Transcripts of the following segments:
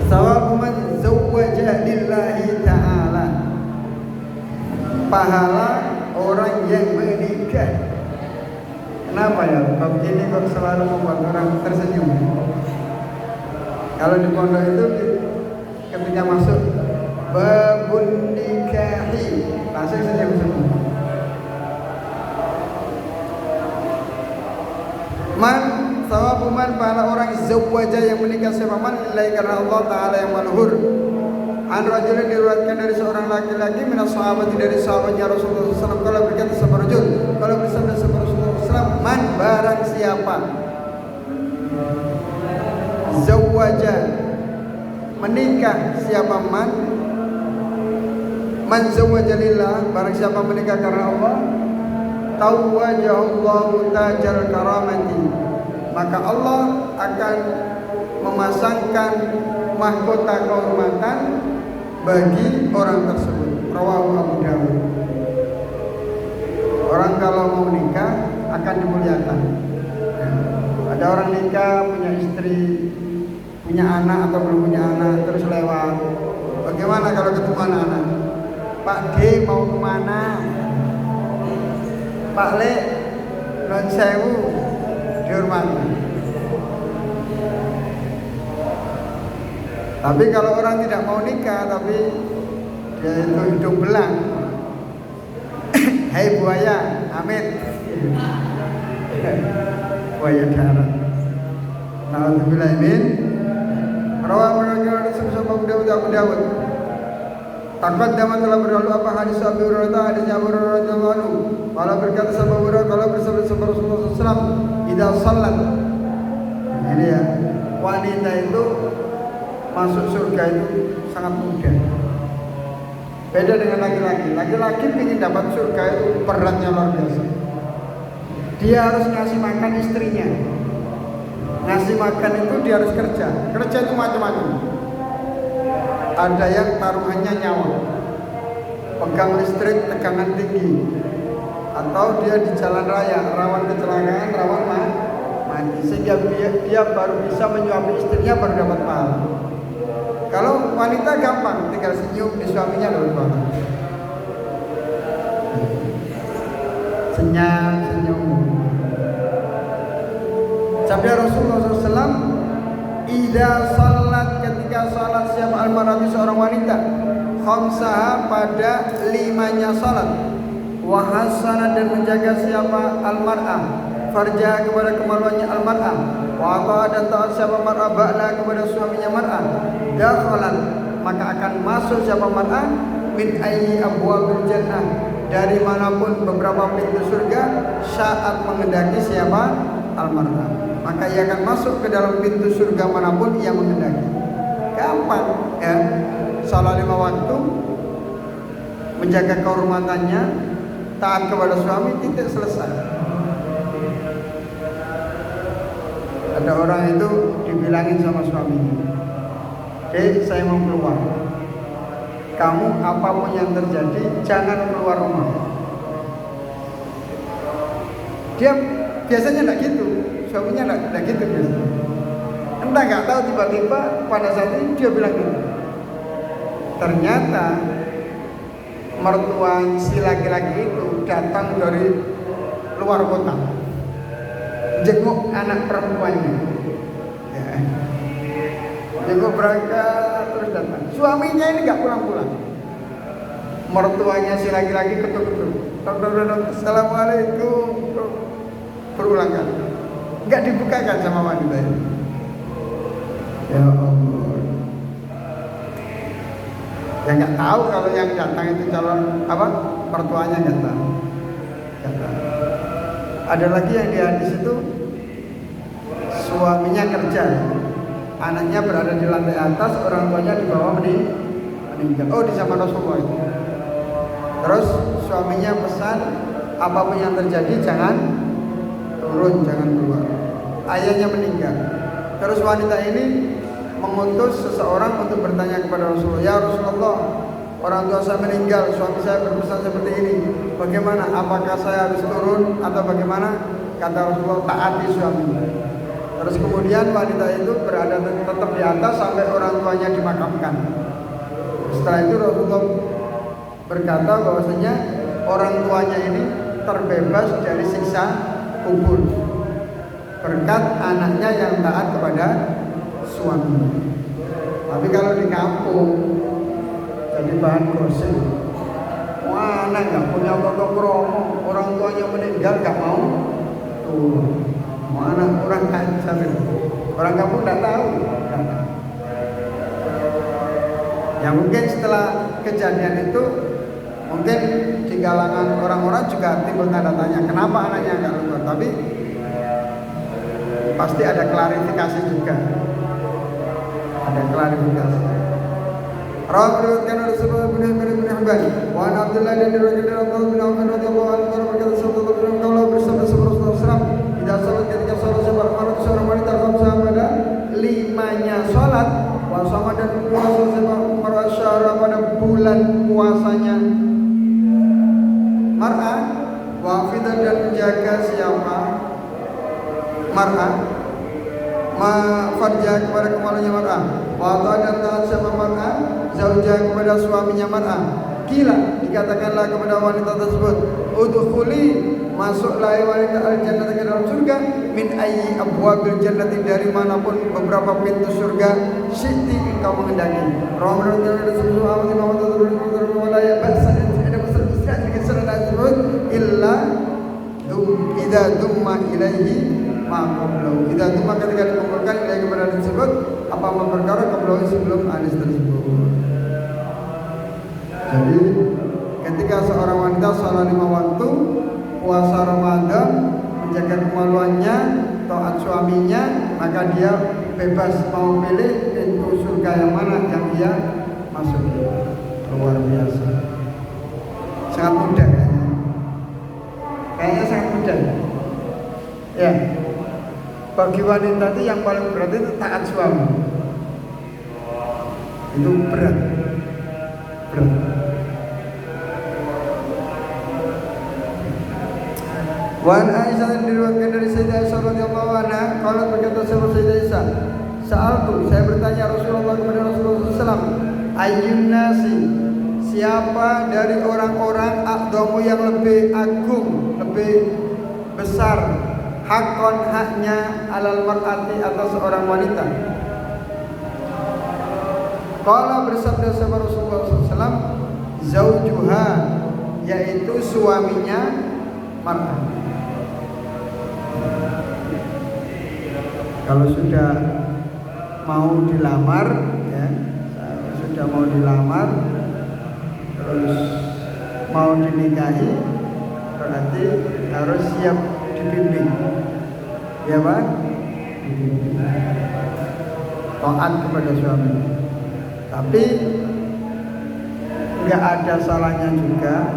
Sawabu man zawwaja lillahi ta'ala. Pahala orang yang menikah. Kenapa ya? Bab ini kok selalu membuat orang tersenyum. Kalau di pondok itu ketika masuk babun nikahi langsung senyum semua. Man sawabu man, pahala orang zawwaja yang menikah siapa man lillahi karena Allah Ta'ala yang maluhur. An rajulin diriwayatkan dari seorang laki-laki minas sahabat dari sahabatnya Rasulullah SAW. Kalau berkata seberjul, kalau bersabda seberjul Rasulullah SAW, man barang siapa zawwaja menikah siapa man zawwaja lillah, barang siapa menikah karena Allah, tawwajahullahu tajal karamati, maka Allah akan memasangkan mahkota kehormatan bagi orang tersebut. Rawahu Abu Dawud. Orang kalau mau nikah akan dimuliakan. Ada orang nikah punya istri, punya anak atau belum punya anak, terus lewat. Bagaimana kalau ketemu anak-anak? Pak D mau kemana? Pak Le, non sewu, dihormati. Tapi kalau orang tidak mau nikah, tapi dia itu hidung belang, hai buaya, amit, buaya darat. Nauzubillah min. Rawahu Abu Dawud. Takut zaman telah berlalu apa hadis Abu Hurairah, hadisnya Abu Hurairah radhiyallahu anhu. Kalau berkata Abu Hurairah, kalau bersabda Rasulullah SAW, idza shalat. Ini ya, wanita itu masuk surga itu sangat mudah. Beda dengan laki-laki. Laki-laki ingin dapat surga itu beratnya luar biasa. Dia harus ngasih makan istrinya. Ngasih makan itu dia harus kerja. Kerja itu macam-macam. Ada yang taruhannya nyawa, pegang listrik tegangan tinggi, atau dia di jalan raya rawan kecelakaan, rawan mati, sehingga dia baru bisa menyuapi istrinya, baru dapat pahala. Kalau wanita gampang, tinggal senyum di suaminya lalu banget. Senyum. Sabda Rasulullah SAW, idza salat, ketika salat siapa almarhati seorang wanita, khamsaha pada limanya salat, wa hasana dan menjaga siapa almar'ah, farja kepada kemaluannya almar'ah, wa ta'a dan taat siapa mar'ah ba'la kepada suaminya mar'ah, dakhalan maka akan masuk siapa mar'ah min ayyi abwabil jannah, dari manapun beberapa pintu surga, saat mengendaki siapa almar'ah, maka ia akan masuk ke dalam pintu surga manapun ia mengendaki. Gampang ya, salat 5 waktu, menjaga kehormatannya, taat kepada suami, titik selesai. Ada orang itu dibilangin sama suaminya, saya mau keluar, kamu apapun yang terjadi jangan keluar rumah. Dia biasanya tidak gitu, suaminya tidak gitu biasanya. Entah nggak tahu tiba-tiba pada saat ini dia bilang gitu. Ternyata mertua si laki-laki itu datang dari luar kota, jenguk anak perempuannya. Ya. Jenguk berangkat terus datang. Suaminya ini nggak pulang-pulang. Mertuanya si laki-laki ketuk-ketuk. Assalamualaikum. Berulang kali. Nggak dibukakan sama wanita ini. Ya Allah. Ya nggak tahu kalau yang datang itu calon apa? Mertuanya nggak tahu. Ada lagi yang di hadis itu suaminya kerja, anaknya berada di lantai atas, orang tuanya di bawah meninggal. Oh, di zaman Rasulullah itu. Terus suaminya pesan apapun yang terjadi jangan turun, jangan keluar. Ayahnya meninggal. Terus wanita ini mengutus seseorang untuk bertanya kepada Rasulullah, ya Rasulullah, orang tua saya meninggal, suami saya berpesan seperti ini, bagaimana? Apakah saya harus turun atau bagaimana? Kata Rasulullah, taati suami. Terus kemudian wanita itu berada tetap di atas sampai orang tuanya dimakamkan. Setelah itu Rasulullah berkata bahwasanya orang tuanya ini terbebas dari siksa kubur berkat anaknya yang taat kepada suaminya. Tapi kalau di kampung jadi bahan gosip. Wah, anak nggak punya foto promo, orang tuanya meninggal nggak mau tuh. Mau anak kurang ajar, orang kampung nggak tahu. Ya mungkin setelah kejadian itu, mungkin di kalangan orang-orang juga timbul tanda tanya, kenapa anaknya nggak keluar? Tapi pasti ada klarifikasi juga. Ada klarifikasi. Rawat meriwayatkan oleh Sa'id bin Hibban, wa an Abdullah bin Abdullah bin Auf radhiyallahu anhu berkata sallallahu alaihi wasallam bersabda Rasulullah tidak salat ketika salat seorang wanita khamsah pada limanya salat puasa dan puasa seorang syahra pada bulan puasanya mar'ah wafidah dan menjaga siapa mar'ah farjah kepada kemaluannya mar'ah wa dan taat siapa mar'ah zaujah kepada suaminya mar'ah. Kila dikatakanlah kepada wanita tersebut, udkhuli masuklah wanita al-jannah ke dalam surga min ayyi abwabil jannati dari manapun beberapa pintu surga syi'ti engkau mengendaki. Rasulullah illa idza dumma ilaihi ma qablahu. Idza dumma ketika dikumpulkan ilaihi kepada tersebut apa perkara qablahu sebelum hadis tersebut. Jadi ketika seorang wanita salat 5 waktu, puasa Ramadan, menjaga kemaluannya, taat suaminya, maka dia bebas mau pilih pintu surga yang mana yang dia masuki. Luar biasa. Sangat mudah kayaknya. Kayaknya sangat mudah. Ya. Bagi wanita itu yang paling berat itu taat suami. Itu berat. Wan Aisyah yang diriwayatkan dari Sayyidah Aisyah radhiyallahu anha, qalat berkata Sayyidah Aisyah, "Sa'altu, saya bertanya Rasulullah kepada Rasulullah SAW, ayyun nasi, siapa dari orang-orang aqdamu yang lebih agung, lebih besar hakon haknya alal mar'ati atas seorang wanita?" Qala bersabda sahabat Rasulullah SAW, zaujuha, yaitu suaminya mar'ah. Kalau sudah mau dilamar, ya, terus mau dinikahi, berarti harus siap dibimbing, ya Pak? Taat kepada suami. Tapi nggak ada salahnya juga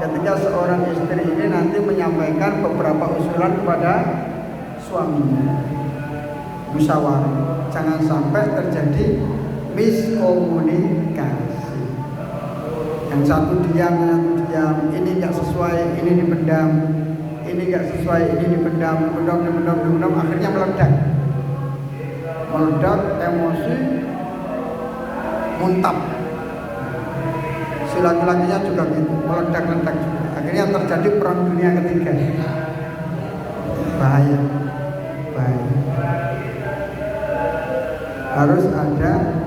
ketika seorang istri ini nanti menyampaikan beberapa usulan kepada suaminya. Musyawarah, jangan sampai terjadi miskomunikasi. Yang satu diam, ini nggak sesuai, ini dipendam, ini nggak sesuai, ini dipendam, akhirnya meledak, emosi, muntap. Si laki-lakinya juga gitu, meledak juga. Akhirnya terjadi perang dunia ketiga. Bahaya. Harus ada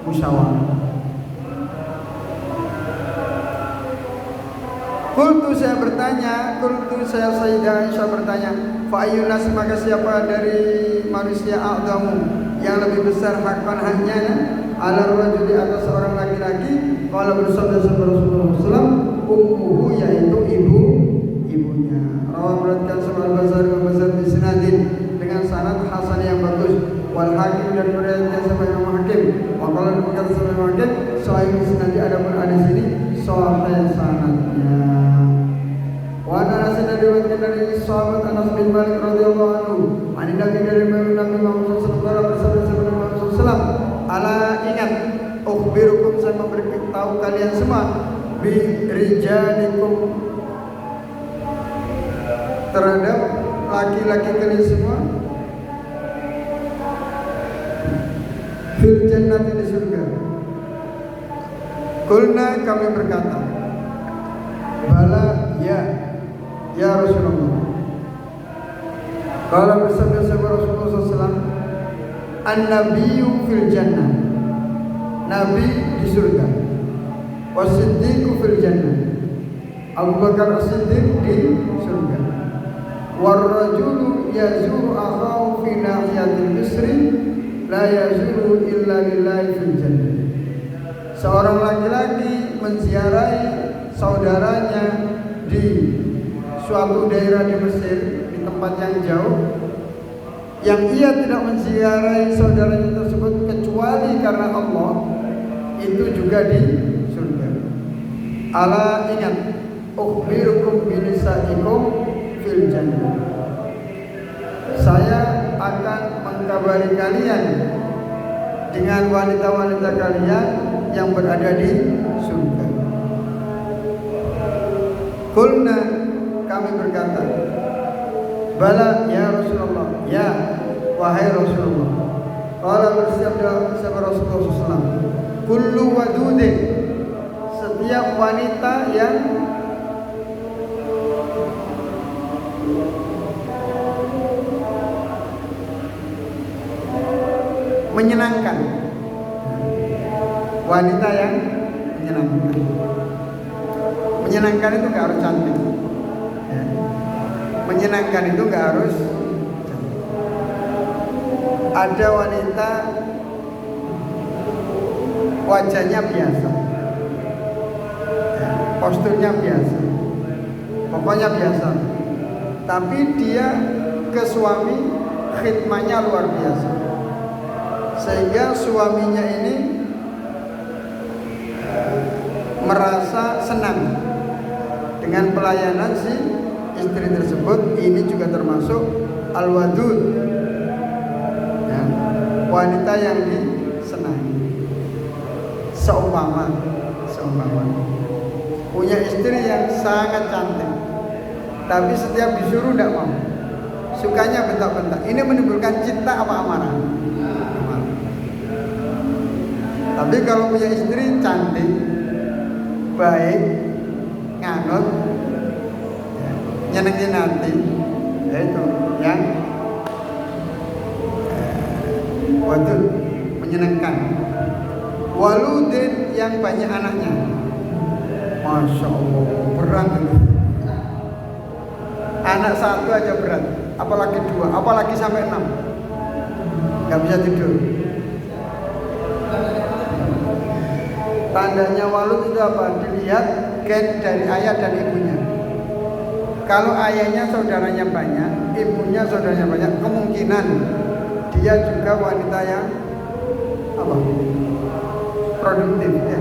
musyawarah. Saya Sayyidah Aisyah bertanya, fa ayyun nas, maka siapa dari manusia a'damu yang lebih besar hakkan haknya ala rajuli atas seorang laki-laki? Kalau bersabda Rasulullah SAW, ummuhu, yaitu ibunya. Rawah beratkan sama Al-Bazar bisnadin dengan sanad hasan yang bagus. Wal Hakim dan meriwayatkan sama Imam Hakim. Maka berkata sama Imam Hakim, sahih bisnadi, adapun hadis ini sahih sanadnya. Wa Anas diriwayatkan dari sahabat Anas bin Malik radhiyallahu anhu, ani Nabi dari Nabi Muhammad sallallahu alaihi wasallam, ala ingat, ukhbirukum, saya memberitahu kalian semua, bi rijalikum, terhadap laki-laki kalian semua, fil jannati di surga. Qulna kami berkata, bala ya Rasulullah. Qala bersabda Rasulullah SAW, an-nabiyyu fil jannah, nabi di surga, was-siddiqu fil jannah, Abu Bakar as-Siddiq di surga, war-rajulu yazuru akhahu fi nahiyatil yusri la yazuru illa lillahi fil jannah. Seorang laki-laki menziarahi saudaranya di suatu daerah di Mesir, di tempat yang jauh, yang ia tidak menziarahi saudaranya tersebut kecuali karena Allah, itu juga di surga. Ala ingat, ukhbirukum binisaikum fil jannah. Saya akan mengkabari kalian dengan wanita-wanita kalian yang berada di surga. Qulna kami berkata, bala ya Rasulullah, ya wahai Rasulullah. Qala bersabda Rasulullah SAW, kullu wadudin, setiap wanita yang menyenangkan, wanita yang menyenangkan. Menyenangkan itu nggak harus cantik, ya. Menyenangkan itu nggak harus cantik. Ada wanita wajahnya biasa, ya, posturnya biasa, pokoknya biasa, tapi dia ke suami khidmatnya luar biasa, sehingga suaminya ini merasa senang dengan pelayanan si istri tersebut. Ini juga termasuk al-wadud, ya, wanita yang disenangi. Seumpama punya istri yang sangat cantik, tapi setiap disuruh tidak mau, sukanya bentak-bentak. Ini menimbulkan cinta apa amarah? Tapi kalau punya istri cantik, baik, nganut, ya, nyenengin hati, yaitu yang wadud, menyenangkan. Waludin, yang banyak anaknya. Masya Allah, berat itu. Anak satu aja berat, apalagi dua, apalagi sampai 6, nggak bisa tidur. Tandanya walud itu apa? Dilihat gen dari ayah dan ibunya. Kalau ayahnya saudaranya banyak, ibunya saudaranya banyak, kemungkinan dia juga wanita yang apa? Produktif, ya.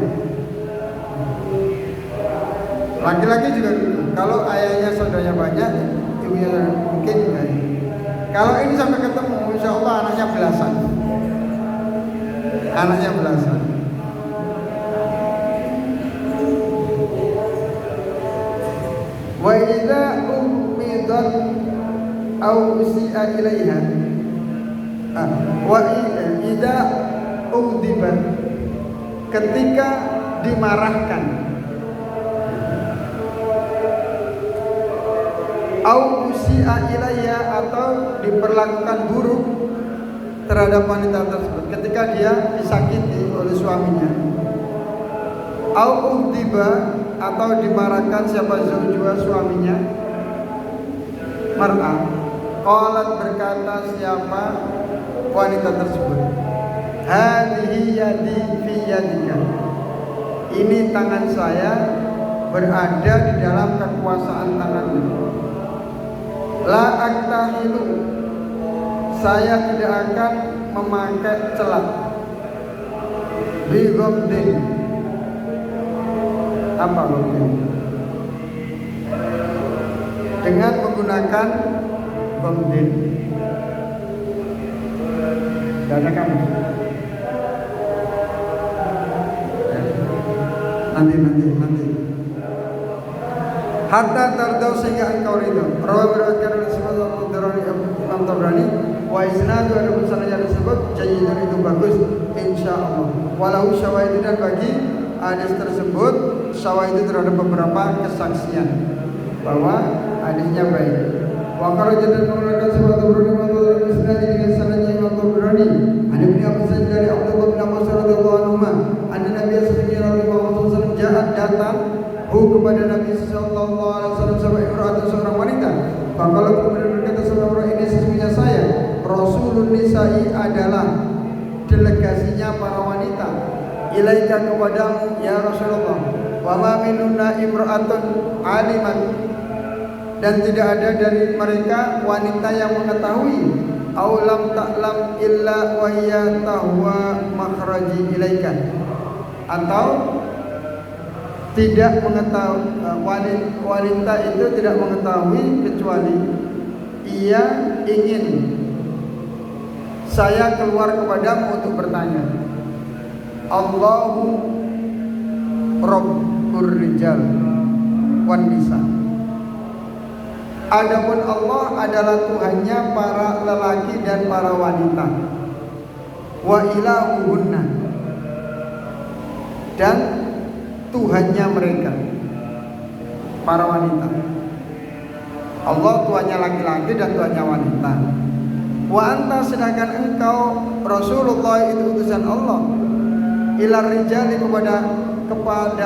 Laki-laki juga gitu. Kalau ayahnya saudaranya banyak, ibunya mungkin juga. Kalau ini sampai ketemu, insya Allah anaknya belasan. Anaknya belasan. Wa idza umidat au usi'a ilaiha, wa idza udibat, ketika dimarahkan, au usi'a ilaiha, atau diperlakukan buruk terhadap wanita tersebut, ketika dia disakiti oleh suaminya, au udiba, atau dimarahkan siapa zaujua, suaminya, mar'ah. Qalat, berkata siapa wanita tersebut, hadhihi yadi fi yadika, ini tangan saya berada di dalam kekuasaan tanganmu. La aktahilu, saya tidak akan memakai celah. Bi ghamdin, apa ghamdin? Dengan menggunakan ghamdin. Tidak ada kamu. Nanti. Hatta tardau, sehingga engkau ridho. Rawi beriwayatkan oleh Imam Tabrani, wa isnadu ada sanadnya tersebut jayyidun itu bagus insyaallah. Walau syawahid dan bagi hadis tersebut syawahid terhadap beberapa kesaksian bahwa hadisnya baik. Wa kharaja dan mengeluarkan sebuah Tabrani wa isnad dengan sanadnya Imam Tabrani. Ada bin Abu Sa'id dari Abdullah bin Abbas radhiyallahu anhu, anna Nabi sallallahu alaihi wasallam jahat datang kepada Nabi sallallahu alaihi wasallam seorang wanita. Faqala kemudian berkata seorang ini sesungguhnya saya Rasulun Nisa'i adalah delegasinya para wanita. Ilaika kepadamu ya Rasulullah. Wa ma minunna imra'atun aliman, dan tidak ada dari mereka wanita yang mengetahui aulam ta'lam illa wa hiya tahwa makhraji ilaika, atau tidak mengetahui wanita itu tidak mengetahui kecuali ia ingin saya keluar kepadamu untuk bertanya. Allahu Rabbur Rijal wan Nisa. Adapun Allah adalah Tuhannya para lelaki dan para wanita. Wa ilahuhunna, dan Tuhannya mereka para wanita. Allah Tuhannya laki-laki dan Tuhannya wanita. Wa anta, sedangkan engkau Rasulullah itu utusan Allah, ilar rijali kepada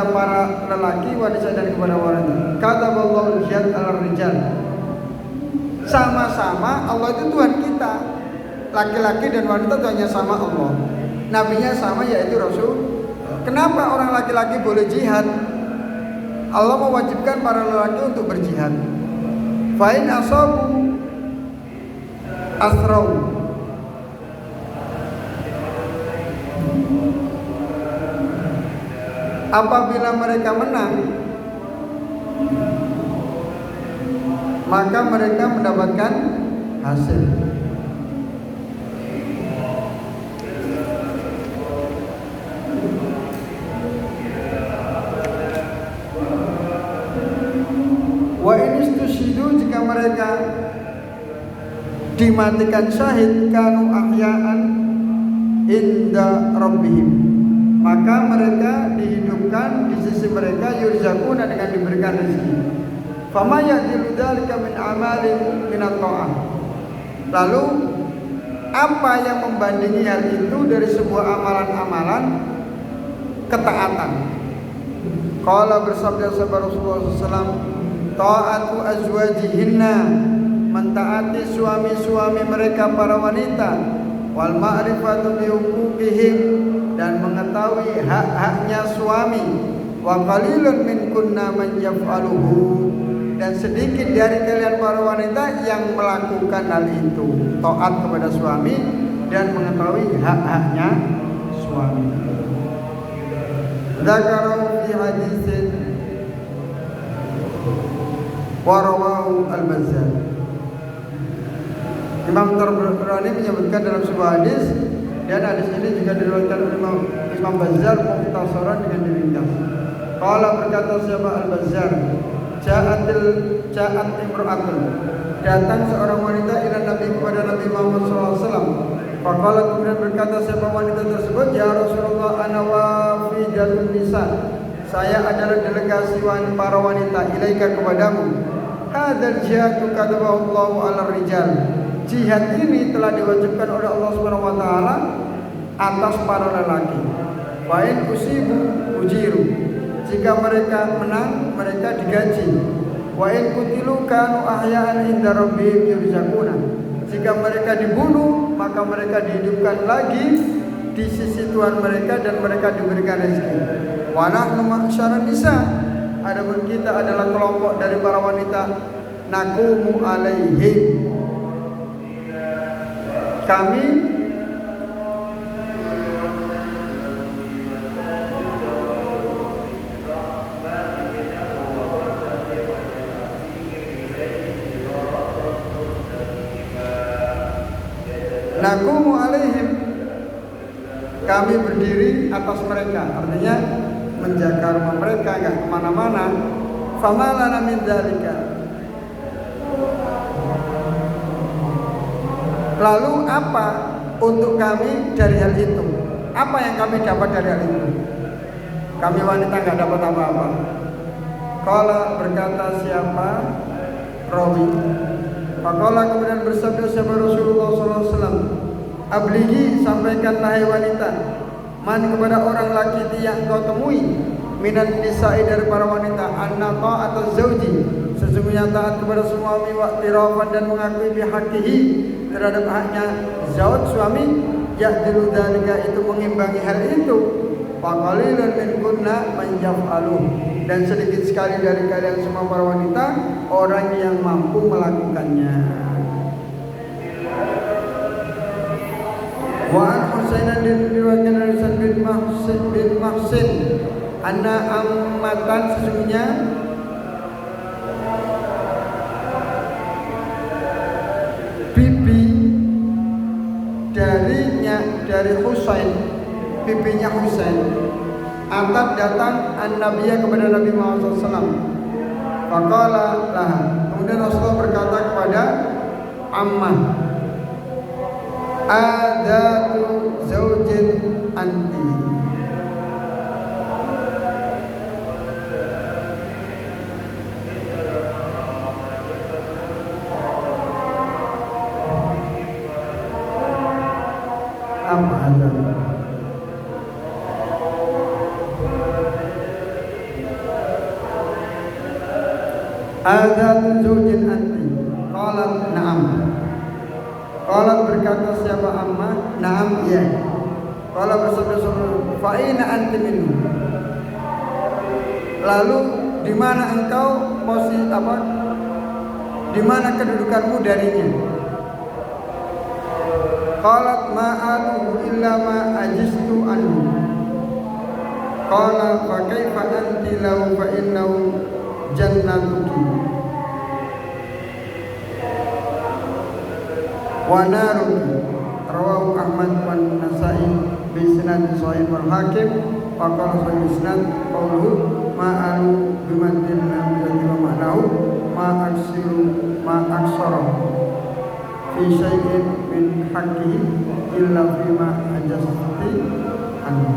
para lelaki, wanita dan kepada wanita. Kataballahu jihad alar rijal. Sama-sama Allah itu Tuhan kita, laki-laki dan wanita Tuhannya sama Allah, nabinya sama yaitu Rasul. Kenapa orang laki-laki boleh jihad? Allah mewajibkan para lelaki untuk berjihad. Fa'in asabu asrau, apabila mereka menang maka mereka mendapatkan hasil. Wa inistushidu, jika mereka dimatikan syahid, kanu ahya'an inda rabbihim, maka mereka dihidupkan di sisi mereka, yurzakuna, dengan diberikan rezeki. Fama ya'dilu dzalika min amalin minat ta'ah, lalu apa yang membandingi hal itu dari sebuah amalan-amalan ketaatan? Qala, bersabda sahabat Rasulullah SAW, ta'atu azwajihinna, mentaati suami-suami mereka para wanita, wal ma'rifatu bi huquqihim, dan mengetahui hak-haknya suami, wa qalilun minkunna man yaf'aluhu, dan sedikit dari kalian para wanita yang melakukan hal itu, taat kepada suami dan mengetahui hak-haknya suami. Dzakara fi hadisin wa rawahu al-Bazzar. Imam Tabrani menyebutkan dalam sebuah hadis, dan hadis ini juga diriwayatkan oleh Imam Bazzar mukhtasaran dengan diringkas. Qala, berkata siapa Al-Bazzar, ja'at imra'atun, datang seorang wanita ila Nabi, kepada Nabi Muhammad SAW. Faqala, kemudian berkata siapa wanita tersebut, ya Rasulullah, ana wafidatun nisa, saya adalah delegasi para wanita, ilaika, kepadamu. Hadzal jihadu katabahu Allahu 'ala rijal, jihad ini telah diwajibkan oleh Allah Subhanahu wa taala atas para lelaki. Wa in usibu ujiru, jika mereka menang mereka digaji. Wa in qutilu kanu ahya'an inda rabbihim yurzaquna, jika mereka dibunuh maka mereka dihidupkan lagi di sisi Tuhan mereka dan mereka diberikan rezeki. Wa nahnu ma'syaran nisa, adapun kita adalah kelompok dari para wanita, naqumu alaihim, kami naqumu alaihim, kami berdiri atas mereka, artinya menjaga rumah mereka, enggak kemana-mana. Famalana min dzalika, maka kami tidak memiliki apa-apa dari hal itu. Wa nahnu ma'syaran nisa, adapun kita adalah kelompok dari para wanita, naqumu alaihim, kami berdiri atas mereka, artinya menjaga rumah mereka, enggak kemana-mana. Famalana min dzalika, maka kami tidak memiliki apa-apa dari hal itu. Wa nahnu ma'syaran nisa, adapun kita adalah kelompok dari para wanita, naqumu alaihim, kami berdiri atas mereka, artinya menjaga rumah mereka, enggak kemana-mana. Famalana min dzalika, Lalu apa untuk kami dari hal itu? Apa yang kami dapat dari hal itu? Kami wanita nggak dapat apa-apa. Qala, berkata siapa? Rawi. Faqala, kemudian bersabda siapa Rasulullah SAW, abligi, sampaikanlah hai wanita, man, kepada orang laki yang kau temui, minan nisa'i, dari para wanita, anna ta'ata zauji, sesungguhnya taat kepada suami, wa tirafan, dan mengakui bihaqihi, terhadap haknya zauj suami, ya'dilu dzalika, itu mengimbangi hal itu. Faqalilun min kunna man yaf'aluh, dan sedikit sekali dari kalian semua para wanita orang yang mampu melakukannya. Wa an Husainan diriwayatkan dari Husain bin Mahsin anna ammatan, sesungguhnya bibi dari Husain, bibinya Husain, atat datang an-nabiyya, kepada Nabi Muhammad SAW. Faqala laha, kemudian Rasulullah berkata kepada ammah, adatu zaujin anti, apa ada? Adatu zaujin anti. Qalat na'am. Qalat, berkata siapa ammah, na'am, iya. Qala, bersabda fa aina anti minhu, lalu di mana engkau posisi apa? Di mana kedudukanmu darinya? Qalat ma'alu illa ma ajistu anhu. Qala fa kaifa anti lahu fa innahu jannatuki wa naruki. Rawahu Ahmad wa Nasa'i bi isnad sahih wal Hakim faqala sahih isnad qauluhu ma'alu bimadil lam wa ma'nahu ma aksara fi syai'in min haqqihi illa fima ajasti anhu.